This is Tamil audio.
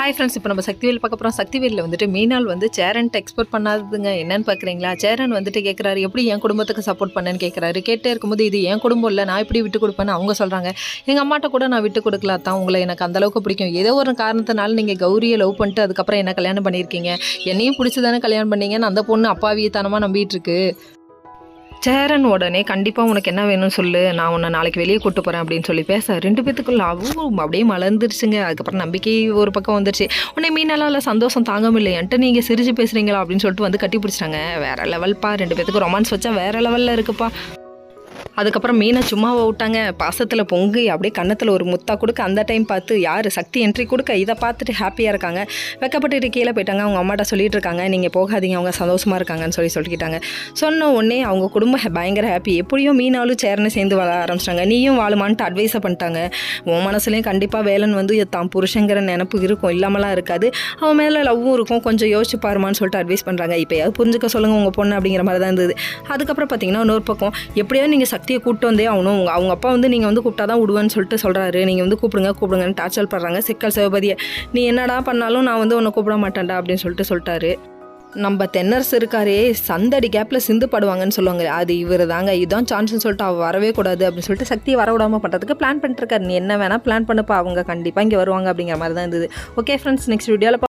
ஹாய் ஃப்ரெண்ட்ஸ், இப்போ நம்ம சக்திவேல் பார்க்க போகிறோம். சக்திவேலில் வந்துட்டு மீனால் வந்து சேரன்ட்டு எக்ஸ்போர்ட் பண்ணாதுங்க. என்னன்னு பார்க்குறீங்களா? சேரன் வந்துட்டு கேட்குறாரு, எப்படி என் குடும்பத்துக்கு சப்போர்ட் பண்ணேன்னு கேட்குறாரு. கேட்டே இருக்கும்போது இது என் குடும்பம் இல்லை, நான் இப்படி விட்டு கொடுப்பேன்னு அவங்க சொல்கிறாங்க. எங்கள் அம்மாட்ட கூட நான் விட்டு கொடுக்கல தான், உங்களை எனக்கு அந்தளவுக்கு பிடிக்கும். ஏதோ ஒரு காரணத்தினால நீங்கள் கௌரியை லவ் பண்ணிட்டு அதுக்கப்புறம் என்ன கல்யாணம் பண்ணியிருக்கீங்க. என்னையும் பிடிச்சி தானே கல்யாணம் பண்ணீங்கன்னு அந்த பொண்ணு அப்பாவியத்தனமாக நம்பிட்டு இருக்கு. சேரன் உடனே கண்டிப்பாக உனக்கு என்ன வேணும்னு சொல்லு, நான் உன்னை நாளைக்கு வெளியே கூட்டு போகிறேன் அப்படின்னு சொல்லி பேச 2 பேத்துக்குள்ள அவ்வளோ அப்படியே மலர்ந்துருச்சுங்க. அதுக்கப்புறம் நம்பிக்கை ஒரு பக்கம் வந்துருச்சு. உடனே மீனெல்லாம் இல்லை, சந்தோஷம் தாங்க முடியலையன்ட்டு நீங்கள் சிரிச்சு பேசுகிறீங்களா அப்படின்னு சொல்லிட்டு வந்து கட்டி பிடிச்சிட்டாங்க. வேறு லெவல்ப்பா, 2 பேத்துக்கு ரொமான்ஸ் வச்சா வேறு லெவலில் இருக்குப்பா. அதுக்கப்புறம் மீனை சும்மாவை விட்டாங்க. பாசத்தில் பொங்கி அப்படியே கன்னத்தில் ஒரு முத்தா கொடுக்க, அந்த டைம் பார்த்து யார் சக்தி என்ட்ரி கொடுக்க, இதை பார்த்துட்டு ஹாப்பியாக இருக்காங்க. வெக்கப்பட்டு கீழே போயிட்டாங்க. அவங்க அம்மாட்ட சொல்லிட்டு இருக்காங்க, நீங்கள் போகாதீங்க, அவங்க சந்தோஷமாக இருக்காங்கன்னு சொல்லிக்கிட்டாங்க. சொன்ன உடனே அவங்க குடும்பம் பயங்கர ஹாப்பி. எப்படியும் மீனாலும் சேர்னு சேர்ந்து வாழ ஆரம்பிச்சிட்டாங்க. நீயும் வாழுமான்ட்டு அட்வைஸை பண்ணிட்டாங்க. உன் மனசுலேயும் கண்டிப்பாக வேலன் வந்து தான் புருஷங்கிற நினப்பு இருக்கும், இல்லாமலாம் இருக்காது. அவன் மேலே லவ்வும் இருக்கும், கொஞ்சம் யோசிச்சு பாருமான்னு சொல்லிட்டு அட்வைஸ் பண்ணுறாங்க. இப்போயாவது புரிஞ்சுக்க சொல்லுங்கள் உங்கள் பொண்ணு அப்படிங்கிற மாதிரி தான் இருந்தது. அதுக்கப்புறம் பார்த்தீங்கன்னா இன்னொரு பக்கம், எப்படியோ நீங்கள் சக்தியை கூப்பிட்டு வந்தே ஆகணும், அவங்க அப்பா வந்து நீங்கள் வந்து கூப்பிட்டா தான் விடுவேன்னு சொல்லிட்டு சொல்கிறாரு. நீங்கள் வந்து கூப்பிடுங்கன்னு டார்ச்சர் பண்ணுறாங்க. சிக்கல் சிவபதியை, நீ என்னடா பண்ணாலும் நான் வந்து உன்னை கூப்பிட மாட்டேன்டா அப்படின்னு சொல்லிட்டாரு. நம்ம தென்னரசு இருக்காரே, சந்தடி கேப்பில் சிந்து படுவாங்கன்னு சொல்லுவாங்க, அது இவர் தாங்க. இதுதான் சான்ஸ்னு சொல்லிட்டு அவள் வரவே கூடாது அப்படின்னு சொல்லிட்டு சக்தியை வர விடாமல் பண்ணுறதுக்கு பிளான் பண்ணிட்டுருக்காரு. நீ என்ன வேணால் பிளான் பண்ணுப்பா, அவங்க கண்டிப்பாக இங்கே வருவாங்க அப்படிங்கிற மாதிரி தான் இருந்தது. ஓகே ஃப்ரெண்ட்ஸ், நெக்ஸ்ட் வீடியோவில்